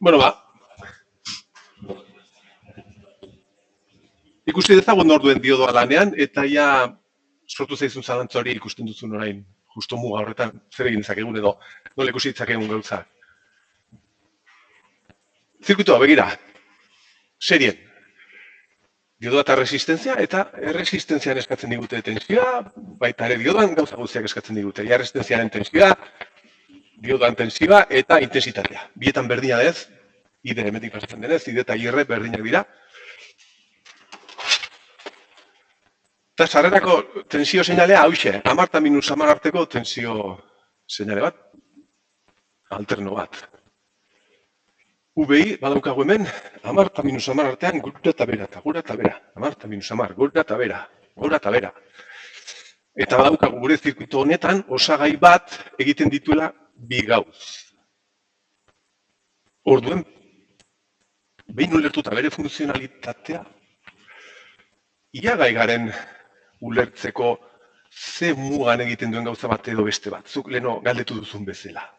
Bueno, ikusi dezagun orduen diodoa lanean, eta ja sortu zaizun zalantza hori ikusten duzun orain, justo muga horretan, zer egin dezakegun edo, nola ikusi ditzakegun gauza. Zirkuitoa, begira, serien, diodoa eta erresistentzian eskatzen digute tensioa, baita ere diodoan gauza guztiak eskatzen digute, ja resistentziaren tensioa, diodoan tensioa eta intensitatea. Bietan berdina ez, ide hemetik pasatzen denez, ide eta irre berdinak dira. Eta sarrerako tensio seinalea hauxe, 10 eta -10 arteko tensio seinale bat, alterno bat. VI badaukagu hemen, 10 eta -10 artean gora eta bera, eta gora eta bera. 10 eta -10, gora eta bera, gora eta bera. Eta badaukagu gure zirkuito honetan, osagai bat egiten dituela bi gauz. Orduen, behin ulertuta bere funtzionalitatea, ia gai garen ulertzeko ze mugan egiten duen gauza bat edo beste bat. Zuk leno galdetu duzun bezala.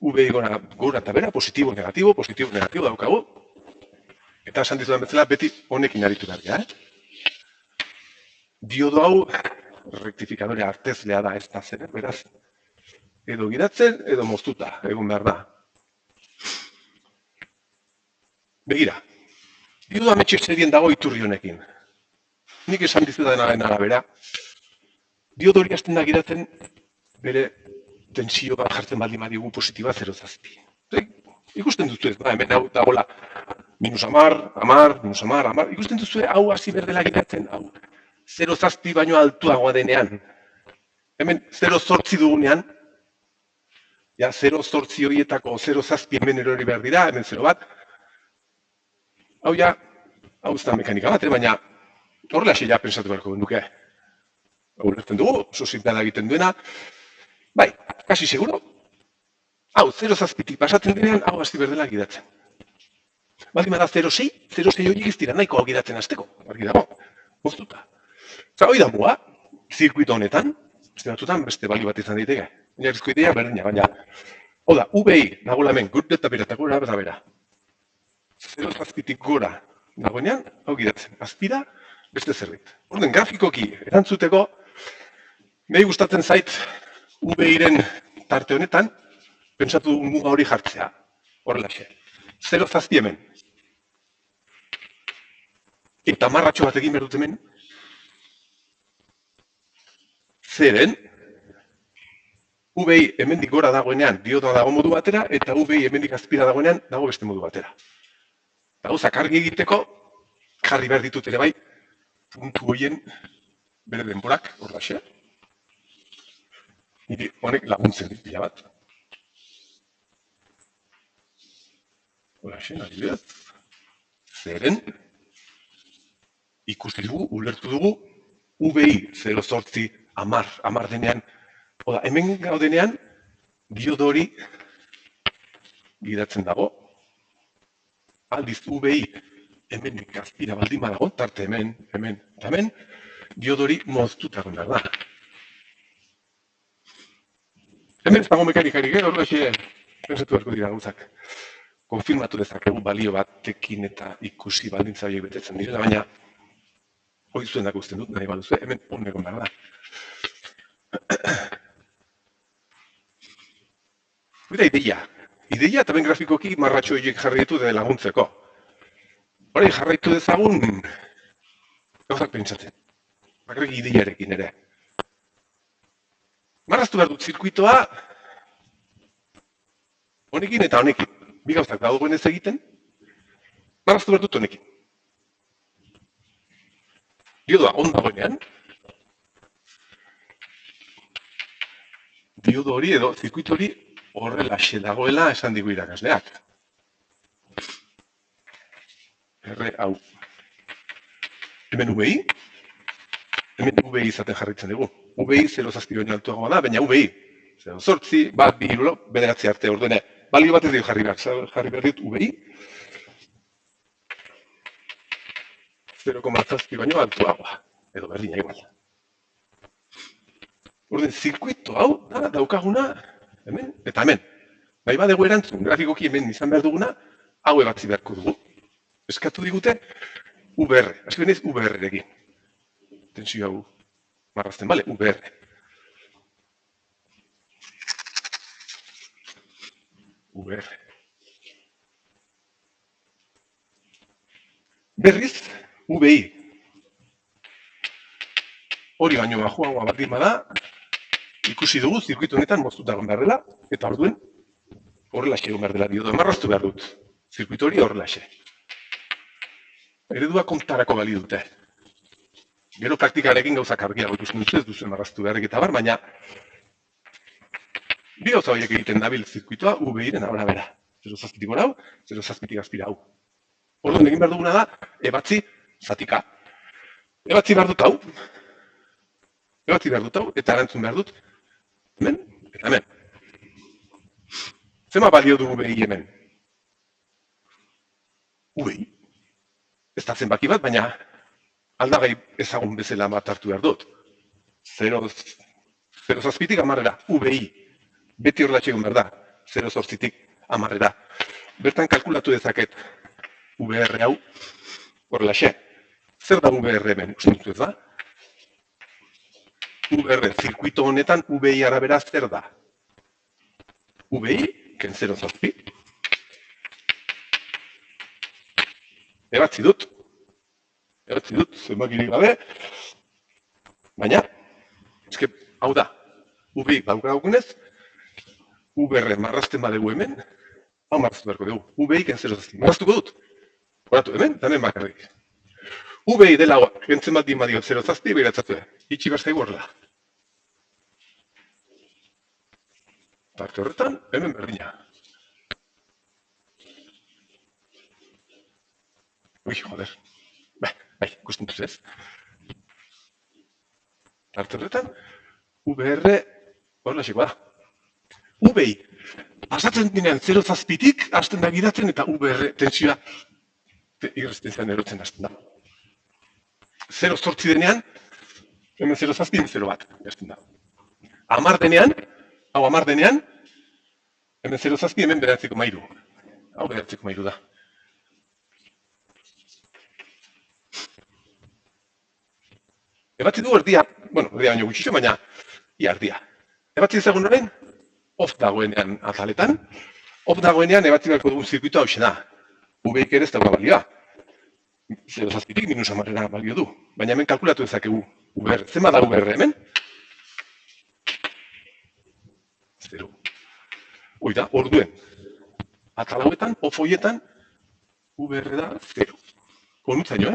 VI gora eta bera, positibo, negatibo daukagu. Eta esan dizudan bezala, beti honekin aritu behar, Diodo hau, rektifikadore artezlea da ez da zen, beraz, edo gidatzen, edo moztuta, egon behar da. Begira, diodo ametxe serien dago iturri honekin. Nik esan dizudanaren arabera, diodo hori hasten da gidatzen, bere tensio bat jartzen baldin badigu positiba 0,7. Ikusten duzu ez, hemen hau dagoela -10, 10, ikusten duzu hau hasi berdela gidatzen, hau 0,7 baino altuagoa denean. Hemen 0,8 dugunean, ja 0,8 horietako 0,7 hemen erori behar dira, hemen 0 bat. Hau ja, hau ez da mekanika bat, baina horrela ja pensatu beharko nuke. Hau lertzen dugu, oso zintada egiten duena. Bai, kasi seguro. Hau, 0,7tik pasatzen denean, hau hasi berdela gidatzen. Baldin bada 0,6 horiek ez dira nahiko hau gidatzen hasteko. Argi dago, moztuta. Hoi da muga, zirkuito honetan, beste batzutan beste balio bat izan daiteke. Oinarrizko idea berdina, baina, hau da, VI dagoela hemen, gura eta bera, eta gora eta bera. 0,7tik gora dagoenean, hau gidatzen. Azpira, beste zerbait. Orden, grafikoki erantzuteko, nahi gustatzen zait VI-ren tarte honetan, pentsatu muga hori jartzea. Horrelaxe. 0,7 hemen. Eta marratxo bat egin behar dut hemen. Zeren, VI hemendik gora dagoenean diodoa dago modu batera, eta VI hemendik azpira dagoenean dago beste modu batera. Gauzak argi egiteko, jarri behar ditut ere bai, puntu horien bere denborak, horrelaxe. Nire honek laguntzen dit pila bat. Horrelaxe, nahi behar. Zeren, ikusti dugu, ulertu dugu, VI 0,8 10 denean, oda, hemen gaudenean, diodo hori gidatzen dago. Aldiz, VI hemen azpira baldin badago, tarte hemen, eta hemen, diodo hori moztuta gondar da. Hemen ez dago mekanikarik, horrelaxe pensatu beharko dira gauzak. Konfirmatu dezakegu balio batekin eta ikusi baldintza horiek betetzen direla, baina hori zuen dako usten dut, nahi baduzu, hemen honek gondar da. Hori da ideia eta ben grafikoki marratxo horiek jarri ditu de laguntzeko. Hori jarraitu dezagun gauzak pentsatzen. Bakarrik ideiarekin ere. Marraztu behar dut zirkuitoa honekin eta honekin. Bi gauzak dagoen ez egiten, marraztu behar dut honekin. Diodoa on dagoenean, diodo hori edo zirkuito hori horrelaxe dagoela esan digu irakasleak. Hau. Hemen VI, hemen VI izaten jarritzen dugu. VI 0,7 baino altuagoa da, baina VI 0,8, bat, 2, 3, 9 arte orduene. Balio bat ez dio jarri behar dut VI 0,7 baino altuagoa, edo berdina igual. Orden, zirkuito hau daukaguna hemen eta hemen. Nahi badegu erantzun, grafikoki hemen izan behar duguna, hau ebatzi beharko dugu. Eskatu digute, UBR. Asko benez, UBR-rekin. Tensio hau marrazten, bale? UBR. UBR. Berriz, UBI. Hori baino bajoagoa baldin bada, ikusi dugu zirkuitu honetan moztuta egon behar dela, eta orduen horrelaxe egon behar dela diodo, marraztu behar dut. Zirkuitu hori horrelaxe. Eredua kontarako bali dute. Gero praktikarekin gauzak argiago ikusten dut ez duzu marraztu beharrik eta bar, baina bi gauza horiek egiten dabil zirkuitua UBI-ren arabera. 0,7tik gora hau, 0,7tik azpira hau. Orduan egin behar duguna da, ebatzi zatika. Ebatzi behar dut hau, eta erantzun behar dut, hemen, eta hemen. Zema balio du UBI hemen? UBI? Ez da zenbaki bat, baina aldagai ezagun bezala bat hartu behar dut. 0,7tik 10-era, UBI. Beti horrelatxe egon behar da, 0,8tik 10-era. Bertan kalkulatu dezaket UBR hau horrelaxe. Zer da UBR hemen, uste dut ez da? UBR, zirkuito honetan UBI arabera zer da? UBI, ken 0,8. Ebatzi dut, zenbakirik gabe, baina, eske, hau da, UBI daukagunez, UBR marrazten badegu hemen, hau marraztu beharko dugu, UBI ken 0,8. Marraztuko dut, horatu hemen, eta hemen bakarrik. UBI dela gentzen bat dimadio 0,8, behiratzatu da, itxi barzaigu horrela. Parte horretan, hemen berdina. Ui, joder. Bai, ikusten duz ez. Parte horretan, UBR horrelaxekoa da. UBI, pasatzen dinean 0,7tik hasten da gidatzen eta UBR tensioa irresistenzian erotzen hasten da. 0,8 denean, hemen 0,7, 0,1 hasten da. 10 denean, hau 10 denean, hemen 0,7, hemen 9,3. Hau 9,3 da. Ebatzi du erdia, bueno, erdia baino gutxixo, baina ia erdia. Ebatzi ezagun horrein, off dagoenean azaletan, off dagoenean ebatzi beharko dugun zirkuitu hau xena. UBIk ere ez dagoa balioa. 0,7tik -10-era balio du. Baina hemen kalkulatu dezakegu UBR. Zenba da UBR hemen? 0. Hoi da, orduen. Atalauetan, off hoietan, UBR da 0. Konutzaino,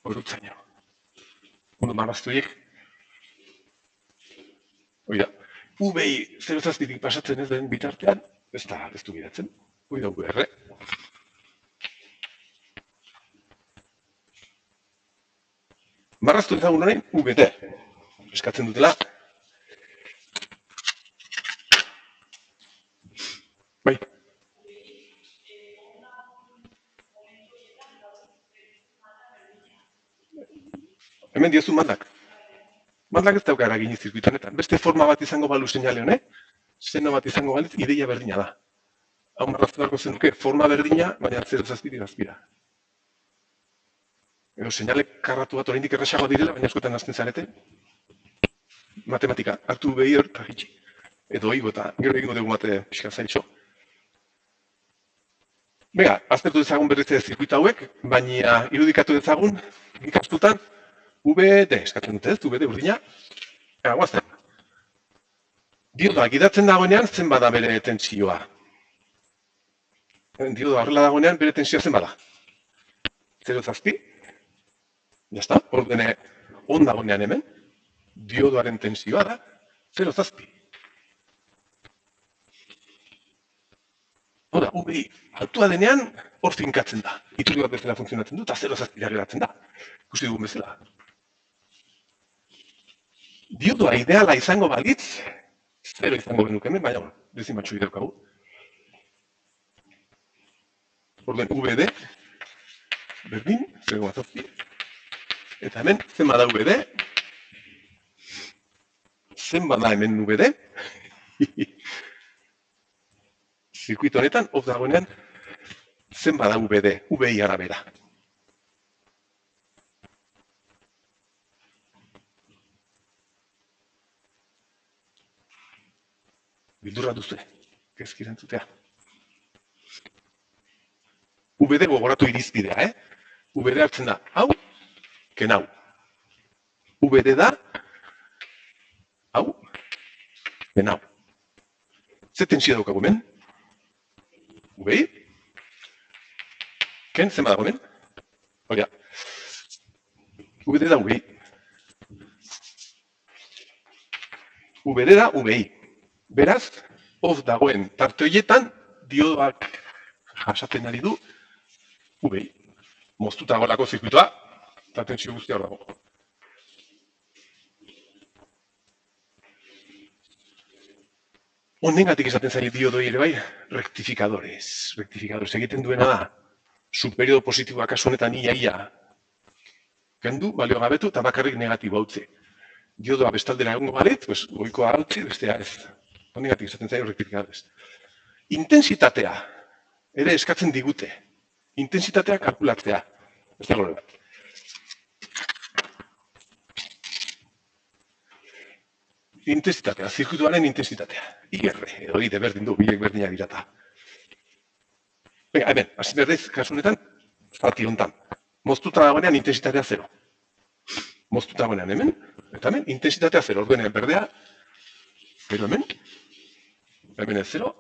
Horutzaino. Ondo marraztu horiek. Hoi da, UBI 0,7tik pasatzen ez den bitartean, ez du gidatzen. Hoi da UBR. Marraztu ezagun horrein, UBT. Eskatzen dutela. Bai. Hemen diozu mandak. Mandak ez dauka eragin zirkuitu honetan. Beste forma bat izango balu seinale honek, seno bat izango balitz, ideia berdina da. Hau marraztu beharko zenuke, forma berdina, baina 0,7tik azpira. Edo seinale karratu bat oraindik erraxago direla, baina askotan hasten zarete. Matematika, hartu behi hor, eta gitxi. Edo higo eta gero egingo dugu bate pixka zaitxo. Bega, aztertu dezagun berriz zirkuitu hauek, baina irudikatu dezagun, ikastutan, UBD, eskatzen dute ez, UBD urdina. Guazten. Diodoa, gidatzen dagoenean, zenba da bere tentsioa? Diodoa, horrela dagoenean, bere tentsioa zenba da? 0,7. Jazta, ordene, on dagoenean hemen, diodoaren tentsioa da 0,7. Hora, UBI, altua denean, hor finkatzen da. Iturri bat bezala funtzionatzen du, eta 0,7 geratzen da. Ikusi dugun bezala. Diodoa ideala izango balitz, 0 izango genuke hemen, baina, dezimatxo idaukagu. Orduen, UBD, berdin, 0,7. Eta hemen, zenba da UBD? Zenba da hemen UBD? Zirkuito honetan, off dagoenean, zenbat da VD, VI arabera. Bildurra duzu, kezki erantzutea. VD gogoratu irizpidea, VD hartzen da, hau, ken hau. VD da, hau, ken hau. Ze tensio daukagu hemen? VI? Ken zenbat dago hemen? Hori da. VD da VI. VD da VI. Beraz, off dagoen tarte horietan, diodoak jasaten ari du VI. Moztuta dagoelako zirkuitoa, eta tensio guztia hor dago. Honengatik esaten zaio diodoi ere bai, rectificadores. Rectificadores egiten duena da, superiodo positiboa kasu honetan ia kendu, balio gabetu, eta bakarrik negatibo hautze. Diodoa bestaldera egongo balit, goikoa hautzi, bestea ez. Honengatik esaten zaio rectificadores. Intensitatea ere eskatzen digute. Intensitatea kalkulatzea. Ez da gore bat. Intensitatea, zirkuituaren intensitatea. IR, edo ide berdin du, bilek berdinak dirata. Hemen, hasi berdez, kasu honetan, zati hontan. Moztuta dagoenean intensitatea 0. Moztuta dagoenean hemen, eta hemen, intensitatea 0. Orduenean berdea, 0 hemen, hemen ez 0.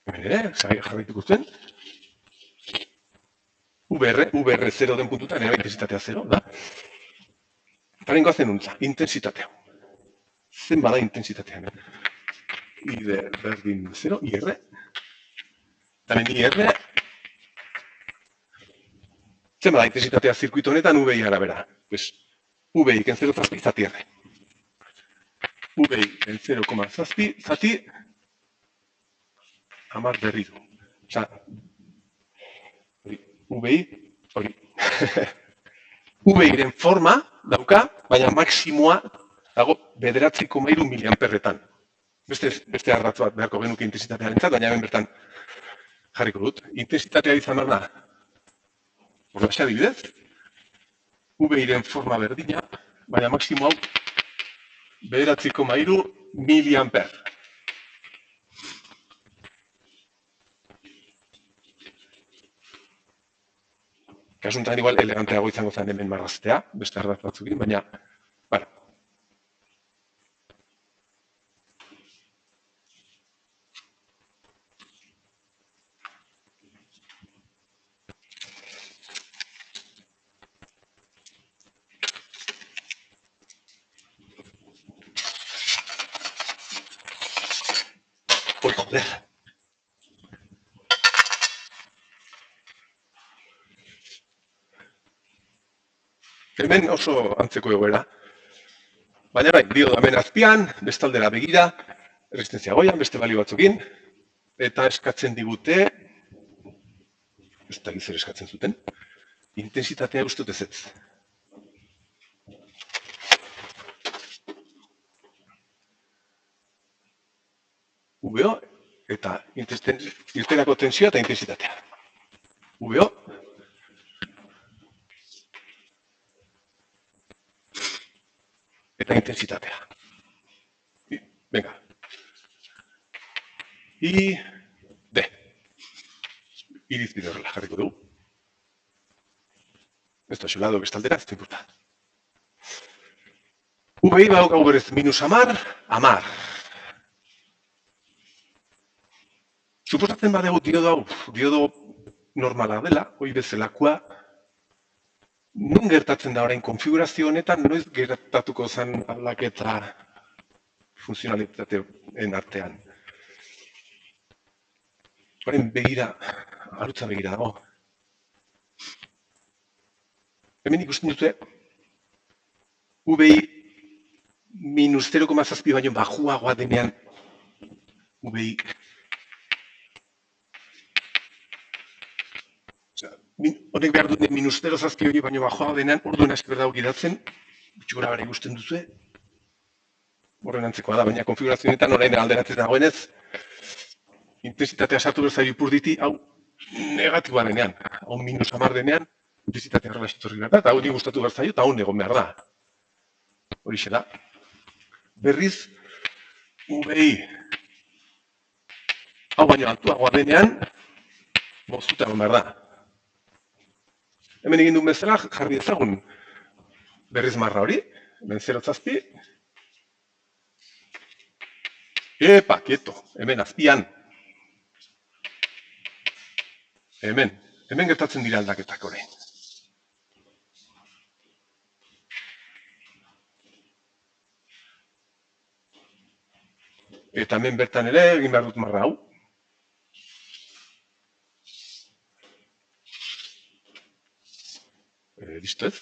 Hemen ere, jarraituko zuen. VR 0 den puntutan, ere intensitatea 0, da. Parengoa zen untza, intensitatea. Zen bada intensitatea hemen. ID berdin 0, IR. Hemen IR. Zen bada intensitatea zirkuito honetan VI arabera. VI ken 0 zazpi, zati R. VI ken 0, zazpi, zati amar berri du. Osa, VI, hori. VI-ren forma dauka, baina maksimoa dago 9,3 miliamperretan. Beste ardatz bat beharko genuke intensitatearen zat, baina hemen bertan jarriko dut. Intensitatea izan behar da, horrexe adibidez, VI-ren forma berdina, baina maksimo hau 9,3 miliamper. Kasuntan igual eleganteago izango zen hemen marraztea, beste ardatz batzukin, baina, bueno. Joder. Hemen oso antzeko egoera. Baina bai, diodo hemen azpian, bestaldera begira, erresistentzia goian, beste balio batzukin, eta eskatzen digute, ez da gizer eskatzen zuten, intensitatea uste dut ezetz. VO eta irterako tensioa eta intensitatea. VO eta intensitatea. Venga. D. Irizpide horrela jarriko dugu. Ez da xulado bestaldera, ez da importa. VI badaukagu berez minus 10, 10. Suposatzen badegu diodo normala dela, hoi bezalakoa, non gertatzen da orain konfigurazio honetan, noiz gertatuko zen aldaketa funtzionalitateen artean. Horren begira, arutza begira dago. Hemen ikusten dute, VI minus 0,7 baino bajuagoa denean, VI honek behar duten minus 0,7 hori baino bajoa denean, orduan esker dago gidatzen, gutxi gora bera ikusten duzu, horren antzekoa da, baina konfigurazioetan orain alderatzen dagoenez, intensitatea sartu berzaio ipurditi, hau negatiboa denean, hau minus 10 denean, intensitatea horrela etorri behar da, eta hau ni gustatu berzaio, eta hau egon behar da. Horixe da. Berriz, VI, hau baino altuagoa denean, moztuta egon behar da. Hemen egin duen bezala, jarri ezagun berriz marra hori, hemen 0,7, epa, kieto, hemen azpian. Hemen gertatzen dira aldaketak orain. Eta hemen bertan ere egin behar dut marra hau. Listo ez?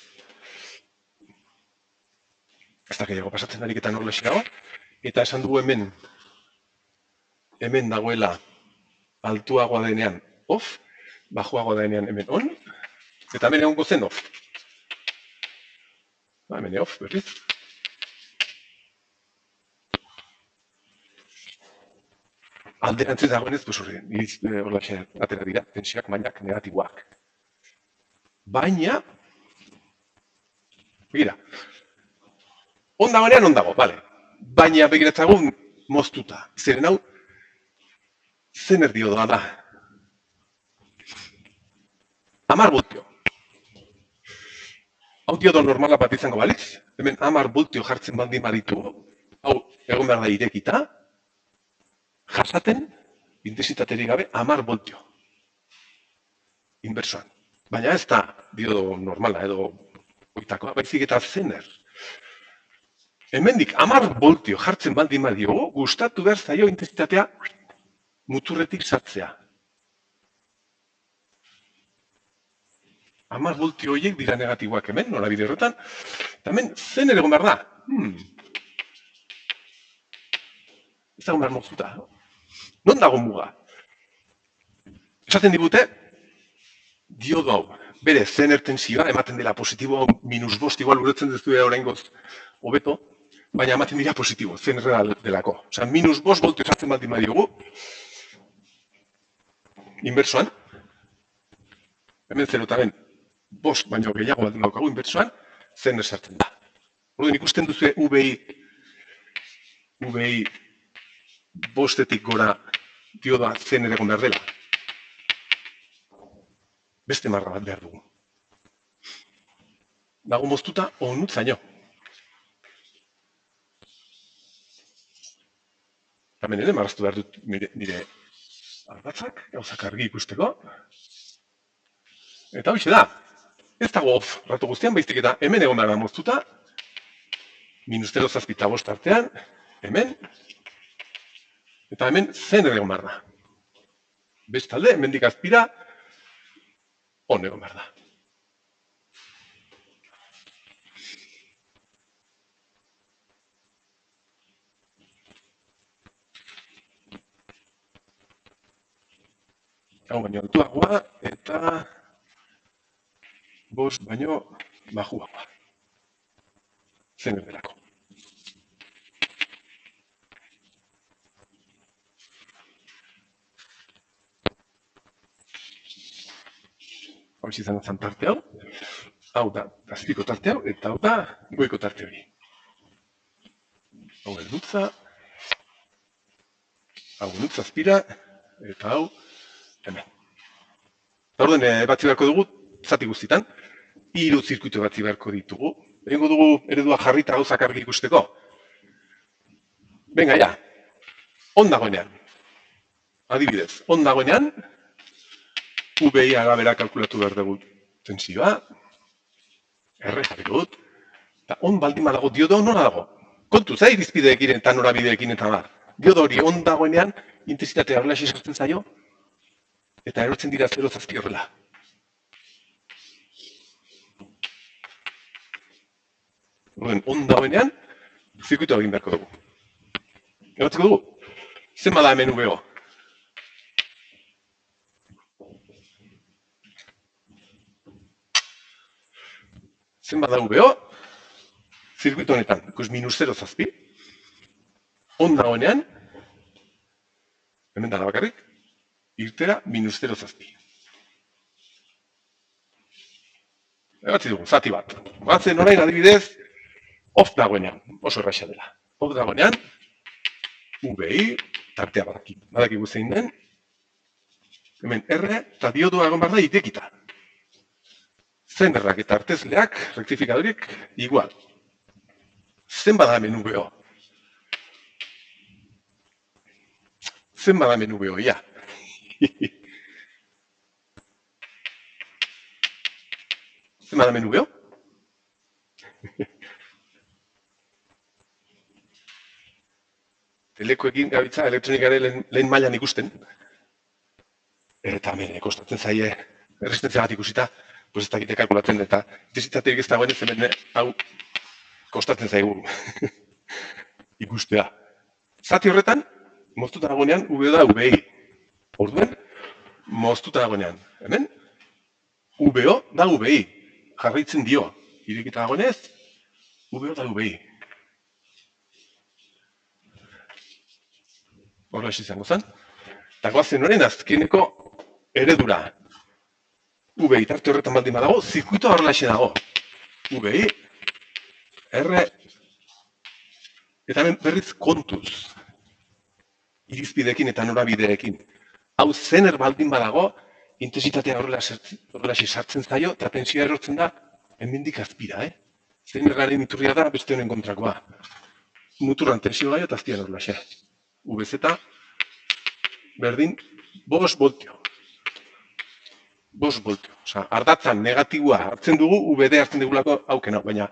Ez da gehiago pasatzen harik eta norlexeago. Eta esan dugu hemen dagoela altuagoa denean off, bajoagoa denean hemen on, eta hemen egongo zen off. Hemen off, berriz. Alderantzez dagoenez, horrela atera dira, tensioak mainak negatiboak. Baina, begira, on dagoenean on dago, bale. Baina begiratzagun moztuta. Zeren hau, zener diodoa da. 10 voltio. Hau diodo normala bat izango balitz, hemen 10 voltio jartzen baldin baditugu, hau egon behar da irekita, jasaten, intentsitaterik gabe, 10 voltio. Inbersoan. Baina ez da diodo normala edo oitakoa, baizik eta zener. Hemendik 10 voltio jartzen baldin badiogu, gustatu behar zaio intentsitatea muturretik sartzea. 10 voltio horiek dira negatiboak hemen, norabide horretan, eta hemen zener egon behar da. Ez dago behar moztuta. Non dago muga? Esaten digute, diodo hau, bere zener tensioa, ematen dela positibo, -5 igual uretzen dezu oraingoz hobeto, baina ematen dira positibo, zenerra delako. Osa, -5 voltio sartzen baldin badiogu, inbersoan, hemen 0 eta hemen 5 baino gehiago baldin daukagu inbertsoan, zener sartzen da. Orduan ikusten duzu VI 5-etik gora diodoa zener egon behar dela. Beste marra bat behar dugu. Dago moztuta onutzaino. Hemen ere marraztu behar dut nire ardatzak, gauzak argi ikusteko. Eta hoxe da. Ez dago off rato guztian, baizik eta hemen egon behar da moztuta, -0,7 artean, hemen, eta hemen zener egon behar da. Bestalde, hemendik azpira, on egon behar da. Hau baino altuagoa eta 5 baino bajuagoa. Zener delako. Hau izan zen tarte hau. Hau da azpiko tarte hau eta hau da goiko tarte hori. Hau erdutza. Hau erdutza azpira eta hau hemen. Eta orduan batzi beharko dugu, zati guztitan, 3 zirkuito batzi beharko ditugu. Egingo dugu eredua jarrita gauzak argi ikusteko. Venga, ja. On dagoenean. Adibidez, on dagoenean, VI arabera kalkulatu behar dugu tensioa. R jarriko dut. Eta on baldin badago diodo nora dago. Kontuz, irizpideekin eta norabideekin eta bar. Diodo hori on dagoenean, intensitatea horrela sartzen zaio, eta erotzen dira 0,7 horrela. On dagoenean, zirkuitoa egin beharko dugu. Ebatzeko dugu, zenba da hemen VO? Zenba da VO? Zirkuito honetan, ikus -0,7. on dagoenean, hemen dara bakarrik, irtera minus 0,7. Egatzi dugu, zati bat. Batzen orain adibidez, off dagoenean, oso erraxa dela. Off dagoenean, VI, tartea badakigu zein den, hemen R eta diodua egon behar da itekita. Zenerrak eta artezleak, rektifikadorik, igual. Zen bada hemen VO? Zen bada hemen VO, ia. Zen bada hemen VO? Telekoekin gabitza elektronikaren lehen mailan ikusten. Eta hemen kostatzen zaie, errestentzia bat ikusita, pues ez dakite kalkulatzen eta intensitaterik ez dagoen ez hemen hau kostatzen zaigu ikustea. Zati horretan, moztuta dagoenean VO da VI. Orduen, moztuta dagoenean. Hemen, VO da VI. Jarraitzen dio. Irekita dagoenez, VO da VI. Horra izango zen. Eta goazen horren azkeneko eredura. VI tarte horretan baldin badago, zirkuitoa horrelaxe dago. VI, R, eta hemen berriz kontuz. Irizpideekin eta norabideekin. Hau zener baldin badago, intensitatea horrelaxe sartzen zaio, eta tensioa erortzen da, hemendik azpira, Zenerraren iturria da, beste honen kontrakoa. Muturran tensio gaio eta azpian horrelaxe. VZ, berdin, 5 voltio. 5 voltio. Osa, ardatzan negatibua hartzen dugu, VD hartzen dugulako haukena, baina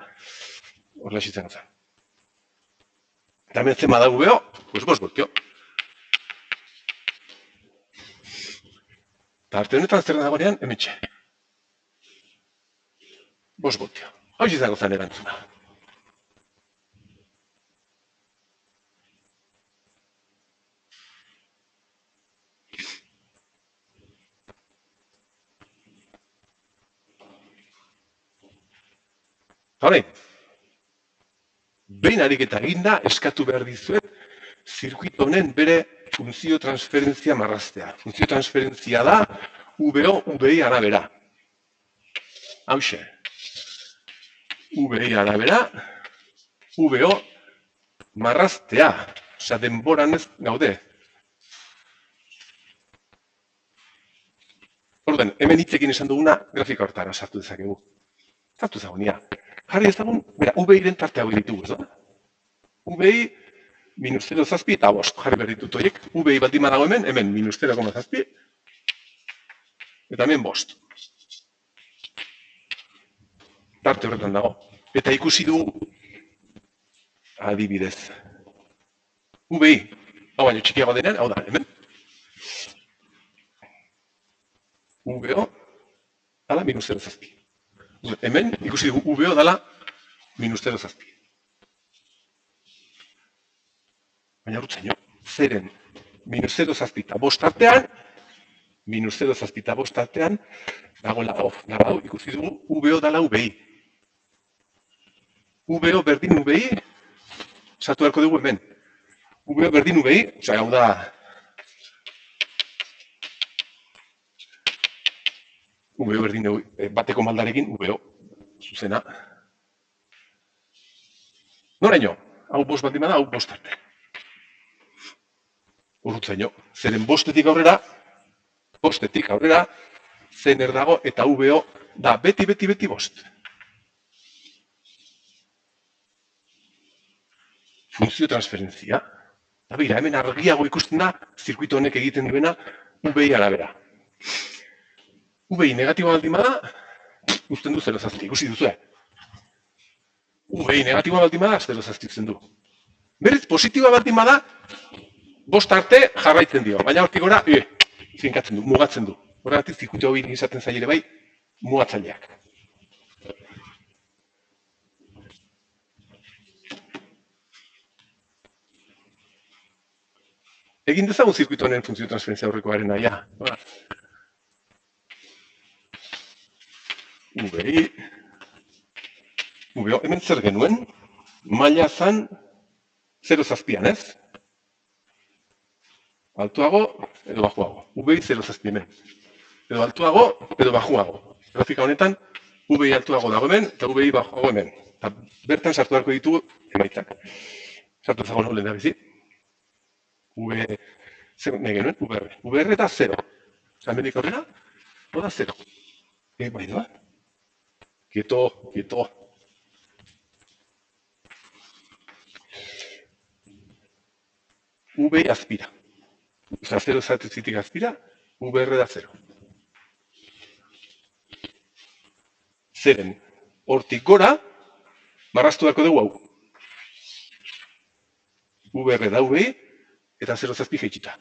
horrela zen zen. Eta hemen zen bada VO, pues 5 voltio. Eta arte honetan zer dagoenean, hemetxe. 5 voltio. Hau izango zen erantzuna. Horein, behin ariketa eginda eskatu behar dizuet zirkuito honen bere funtzio transferentzia marraztea. Funtzio transferentzia da VO, VI arabera. Hauxe. VI arabera, VO marraztea. Osea, denboran ez gaude. Orden, hemen hitzekin esan duguna grafika hortara sartu dezakegu. Sartu zagonia. Jarri ezagun, bera, VI-ren tarte hau ditugu, ez da? VI, minus 0,7 eta 5, jarri behar ditut horiek. VI baldin badago hemen minus 0,7, eta hemen 5. Tarte horretan dago. Eta ikusi du, adibidez. VI, hau baino txikiago denean, hau da, hemen. VO, ala minus 0,7. Hemen ikusi dugu VO dala minus 0,7. Baina urtzaino, zeren minus 0,7 eta 5 artean, minus 0,7 eta 5 artean, dagoela off. Dago ikusi dugu VO dala VI. VO berdin VI, sartu beharko dugu hemen. VO berdin VI, osea, hau da, VO berdin bateko maldarekin, VO, zuzena. Noraino, hau 5 baldin bada, hau 5 arte. Urrutzaino, zeren 5-etik aurrera, zener dago eta VO da beti 5. Funtzio transferentzia. Eta bera, hemen argiago ikusten da, zirkuito honek egiten duena, VI arabera. VI negatiboa baldin bada, uzten du 0,7, ikusi duzu. VI negatiboa baldin bada, 0,7 uzten du. Berriz, positiboa baldin bada, 5 arte jarraitzen dio, baina hortik gora, finkatzen du, mugatzen du. Horregatik zirkuito hori izaten zailere bai, mugatzaileak. Egin dezagun zirkuito honen funtzio transferentzia aurrekoaren naia. VO, hemen zer genuen, maila zan 0 zazpian, ez? Altuago edo bajuago. VI 0 zazpi hemen. Edo altuago edo bajuago. Grafika honetan, VI altuago dago hemen eta VI bajuago hemen. Eta bertan sartu beharko ditugu emaitzak. Sartu ezagun hau lehen da bizi. Nahi genuen, VR. VR eta 0. Osa, hemendik aurrera, da 0. Bai doa. Quieto, quieto. VI azpira. Osa, 0 zatezitik azpira, VR da 0. Zeren, hortik gora, marraztu beharko dugu hau. VR da VI, eta 0 zazpi jaitsita.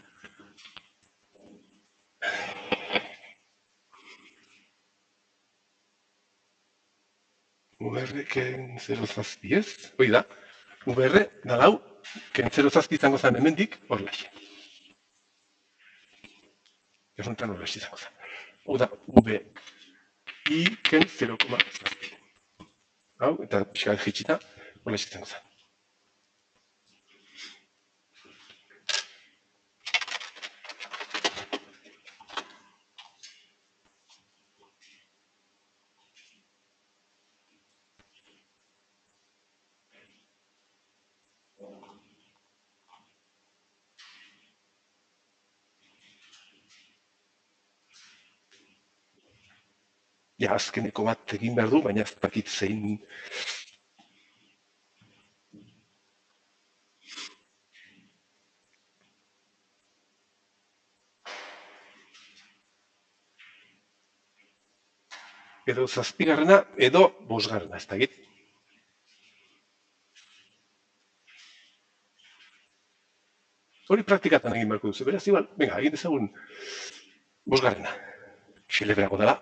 VR ken 0 zazpi ez? Hoi da, VR da lau, ken 0 zazpi izango zen hemendik, hor laxe. Errontan hor laxe izango zen. Hau da, VI ken 0,zazpi. Hau, eta pixka jaitsita, hor laxe izango zen. Ja, azkeneko bat egin behar du, baina ez dakit zein... Edo zazpigarrena, edo bosgarrena, ez dakit. Hori praktikatan egin beharko duzu, beraz, igual, venga, egin dezagun bosgarrena. Xelebreago dela.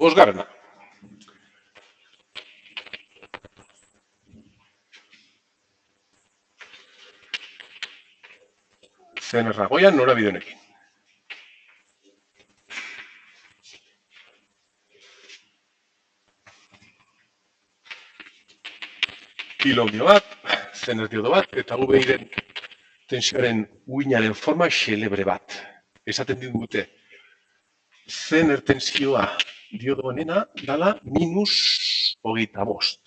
Bosgarrena. Zen erragoian norabide honekin. Kilomio bat, zen erdiodo bat, eta VI-ren tensioaren uinaren forma xelebre bat. Esaten digute, zen ertensioa diodo honena dala -25.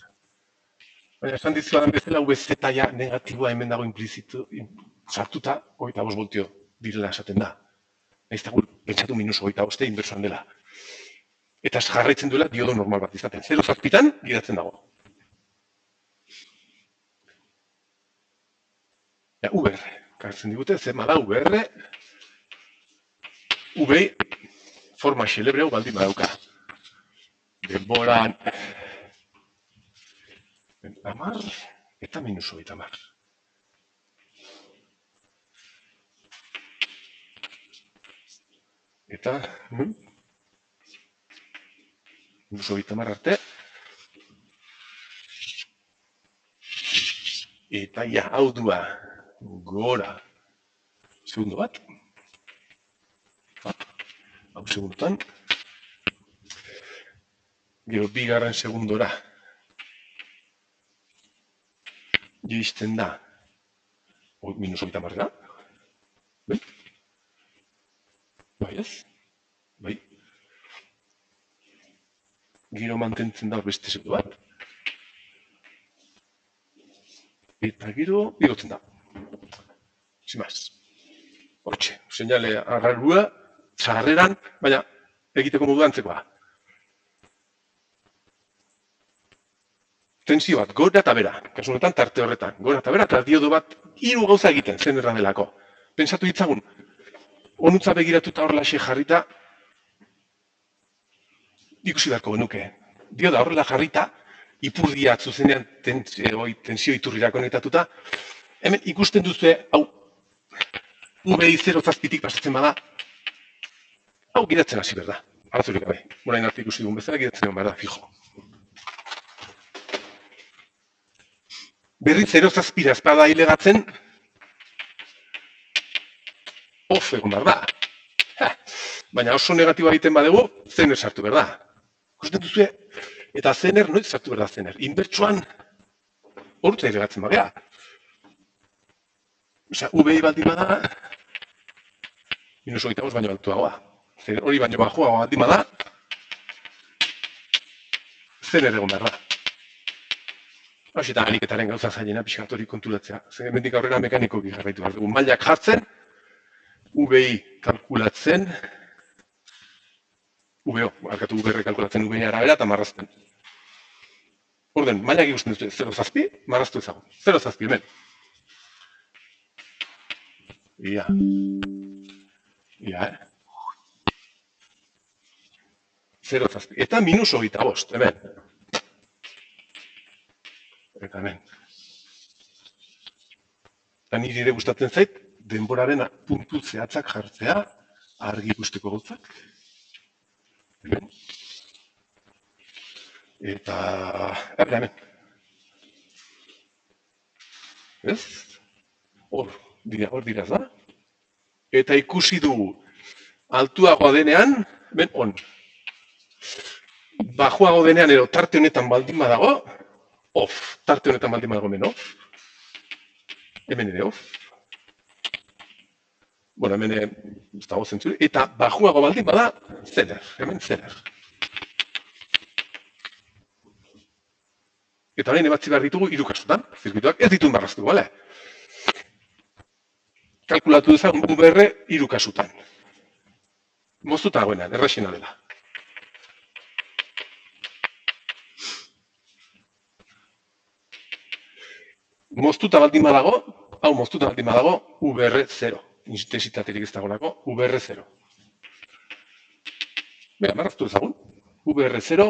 Baina esan dizuadan bezala, VZ negatiboa hemen dago implizitu, sartuta, 25 voltio direla esaten da. Ez dago, pentsatu -25 inbersoan dela. Eta jarraitzen duela diodo normal bat izaten. 0 zazpitan gidatzen dago. Ja, VR, kartzen digute, zema da VR, VI forma xelebre hau baldin badauka. Denboran 10 eta -30. Eta -30 arte. Eta ja, hau dua gora. Segundo bat. Hau segundotan. Gero bigarren segundora. Joizten da. -30 da. Bai? Bai ez? Bai. Gero mantentzen da beste segundo bat. Eta gero igotzen da. Sin más. Hortxe, seinale arrarua, sarreran, baina egiteko modu antzekoa. Tensio bat, gora eta bera, kasu honetan tarte horretan, gora eta bera, eta diodo bat, 3 gauza egiten zen erra delako. Pentsatu ditzagun, honutza begiratuta horrelaxe jarrita, ikusi beharko genuke. Dioda horrela jarrita, ipurdia zuzenean tensio iturrira konektatuta, hemen ikusten duzue, hau, UBI 0,7tik pasatzen bada, hau gidatzen hasi behar da. Arazorik gabe. Orain arte ikusi dugun bezala gidatzen egon behar da, fijo. Berriz 0,7 espada hilegatzen, off egon behar da. Baina oso negatiboa egiten badegu, zener sartu behar da. Ikusten duzue, eta zener, noiz sartu behar da zener? Inbertsuan, horretza hilegatzen bagea. Osa, UBI baldin bada, minus 25 baino altuagoa. Hori baino bajoagoa baldin bada, zener egon behar da. Hau eta aliketaren gauza zailena pixkat hori konturatzea. Zer hemendik aurrera mekanikoki jarraitu behar dugu. Mailak jartzen, UBI kalkulatzen, UBR kalkulatzen UBI arabera eta marrazten. Orden, mailak ikusten duzu 0,7, marraztu ezagun. 0,7, hemen. Ia. Ia, 0,7. Eta minus 25, hemen. Eta hemen. Eta niri ere gustatzen zait, denboraren puntu zehatzak jartzea, argi ikusteko gauzak. Hemen. Eta, hemen. Ez? Hor dira, da? Eta ikusi dugu, altuagoa denean, hemen, on. Bajoago denean, ero tarte honetan baldin badago, off. Tarte honetan baldin badago hemen, off. Hemen ere, off. Bueno, hemen ez dago zentzure. Eta bajuago baldin bada, zener. Hemen zener. Eta orain ebatzi behar ditugu hiru kasutan. Zirkuituak ez ditut marraztu, bale? Kalkulatu dezagun UBR hiru kasutan. Moztuta dagoenean, erraxena dela. Moztuta baldin badago, hau moztuta baldin badago, UBR 0. Intensitaterik ez dagoelako, UBR 0. Bera, marraztu ezagun. UBR 0,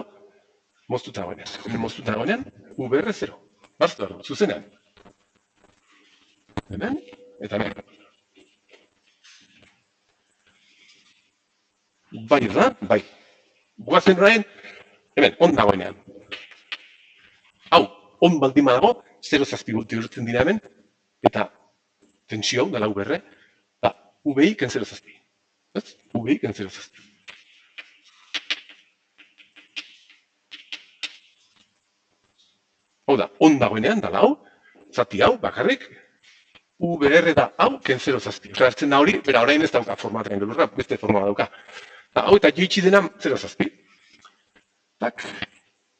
moztuta dagoenean. Hemen moztuta dagoenean, UBR 0. Marraztu dago, zuzenean. Hemen, eta hemen. Bai, da? Bai. Guazen orain, hemen, on dagoenean. Hau, on baldin badago, 0,7 voltio urtzen dira hemen, eta tensio hau, dala UBR, da, UBI ken 0,7. Ez? UBI ken 0,7. Hau da, on dagoenean, dala hau, zati hau, bakarrik, UBR da hau ken 0,7. Osa, hartzen da hori, bera, orain ez dauka formatean gelurra, beste formata dauka. Da, hau eta joitsi dena 0,7. Tak,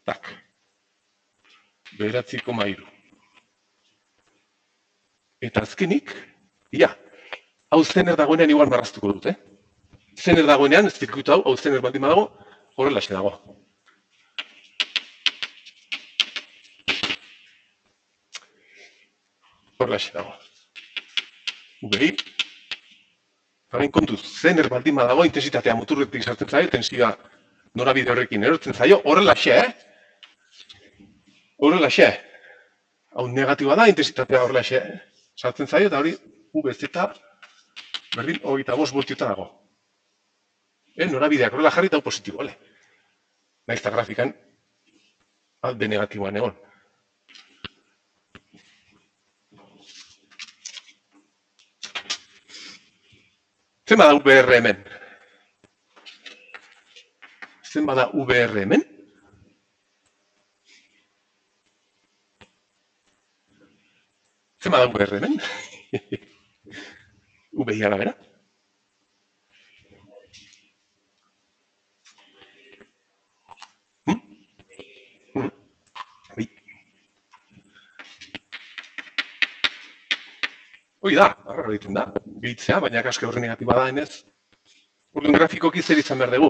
tak. 9,3. Eta azkenik, ia, hau zener dagoenean igual marraztuko dut, Zener dagoenean, ez zirkuitu hau zener baldin badago, horrela xe dago. Horrela xe dago. UBI. Horrein kontuz, zener baldin badago, intensitatea muturretik sartzen zaio, tensioa norabide horrekin erortzen zaio, horrela xe, Horrela xe. Hau negatiboa da, intensitatea horrela xe. Sartzen zaio, eta hori UBZ berdin 25 voltiota dago. Norabideak horrela jarri eta hau positibo, bale? Naiz eta grafikan alde negatiboan egon. Zen bada UBR hemen? Zen bada UBR hemen? Zen bada UBR hemen? UBI arabera? Hoi da, arra egiten da, gehitzea, baina kaske horre negatiba da enez. Urduan grafikoki zer izan behar dugu.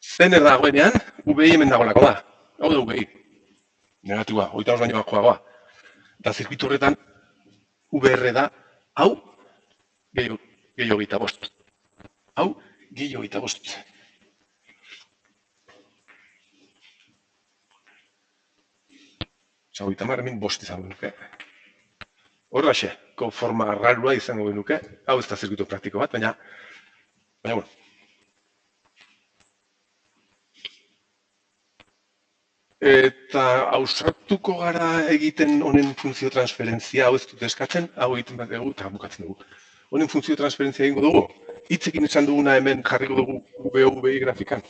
Zener dagoenean, UBI hemen dagoelako da. Hau da UBI. Negatiboa, 25 baino bajoagoa. Eta zirkuitu horretan, UBR da, hau, gehiago 25. Hau, gehiago 25. Osa, 30 hemen bost izan duke. Horraxeko forma rarua izango genuke, hau ez da zirkuito praktiko bat, baina, bueno. Eta ausartuko gara egiten honen funtzio transferentzia, hau ez dut eskatzen, hau egiten bat dugu eta bukatzen dugu. Honen funtzio transferentzia egingo dugu, hitzekin esan duguna hemen jarriko dugu VUVI grafikan.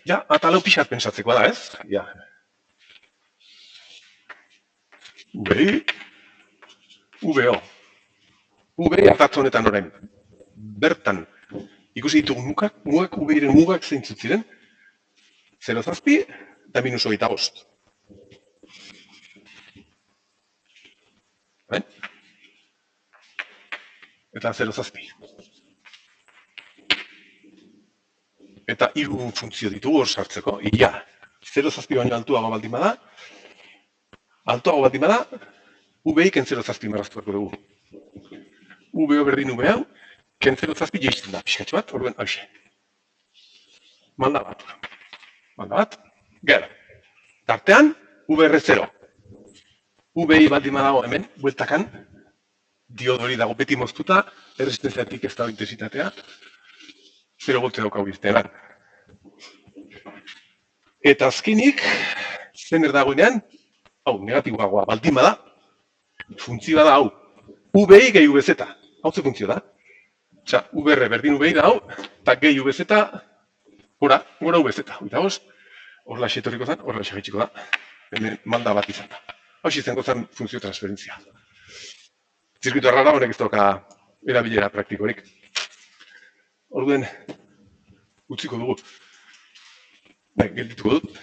Ja, atalau pixat pentsatzeko da, ez? Ja. VI, VO. VI atatz honetan orain. Bertan, ikusi ditugu mugak VI-ren mugak zeintzut ziren. 0,7 eta -25. Eta 0,7. Eta hiru funtzio ditugu hor sartzeko. Ia, 0,7 baino altuago baldin bada, VI ken 0,7 marraztuako dugu. VO berdin V hau, ken 0,7 jeisten da, pixkatxo bat, orduen hauxe. Malda bat. Gero, tartean, VR0. VI baldin badago hemen, bueltakan, diodori dago beti moztuta, erresistenziatik ez dago intensitatea, 0 volte daukagu irtean. Eta azkenik, zener dagoenean, hau, negatiboagoa baldin bada, funtzioa da hau, VI gehi VZ. Hau ze funtzio da? Osea, VR berdin VI da hau, eta gehi VZ, gora VZ. Eta hoz, horla etorriko zen, horla gaitxiko da. Hemen malda bat izan da. Hau izango zen funtzio transferentzia. Zirkuito errara honek ez dauka erabilera praktikorik. Orduen, utziko dugu. Geldituko dut.